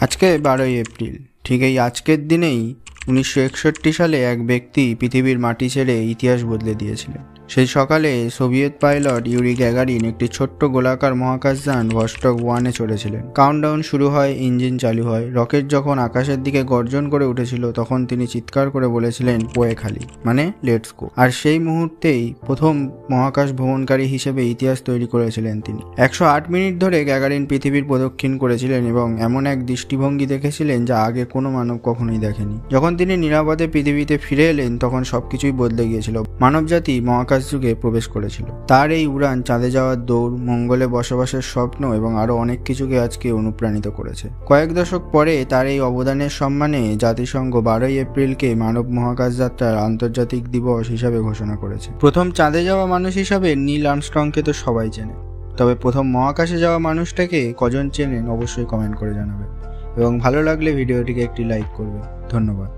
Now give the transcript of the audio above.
আজকে 12ই এপ্রিল। ঠিক এই আজকের দিনেই 1961 সালে এক ব্যক্তি পৃথিবীর মাটি ছেড়ে ইতিহাস বদলে দিয়েছিলেন। সেই সকালে সোভিয়েত পাইলট ইউরি গ্যাগারিন একটি ছোট্ট গোলাকার মহাকাশযান ভস্টক 1-এ চড়েছিলেন। কাউন্টডাউন শুরু হয়, ইঞ্জিন চালু হয়। রকেট যখন আকাশের দিকে গর্জন করে উঠেছিল তখন তিনি চিৎকার করে বলেছিলেন পোয়ে খালি, মানে লেটস গো। আর সেই মুহূর্তেই প্রথম মহাকাশ ভ্রমণকারী হিসেবে ইতিহাস তৈরি করেছিলেন তিনি। 108 মিনিট ধরে গ্যাগারিন পৃথিবীর প্রদক্ষিণ করেছিলেন এবং এমন এক দৃষ্টিভঙ্গি দেখেছিলেন যা আগে কোনো মানব কখনোই দেখেনি। যখন তিনি নিরাপদে পৃথিবীতে ফিরে এলেন তখন সবকিছুই বদলে গিয়েছিল। মানবজাতি মহাকাশ যুগে প্রবেশ করেছিল। তার এই উড়ান, চাঁদে যাওয়ার দৌড়, মঙ্গলে বসবাসের স্বপ্ন এবং আরো অনেক কিছুকে আজকে অনুপ্রাণিত করেছে। কয়েক দশক পরে তার এই অবদানের সম্মানে জাতিসংঘ 12ই এপ্রিলকে মানব মহাকাশ যাত্রার আন্তর্জাতিক দিবস হিসাবে ঘোষণা করেছে। প্রথম চাঁদে যাওয়া মানুষ হিসাবে নীল আর্মস্ট্রংকে তো সবাই চেনে, তবে প্রথম মহাকাশে যাওয়া মানুষটাকে কজন চেনেন অবশ্যই কমেন্ট করে জানাবেন এবং ভালো লাগলে ভিডিওটিকে একটি লাইক করবেন। ধন্যবাদ।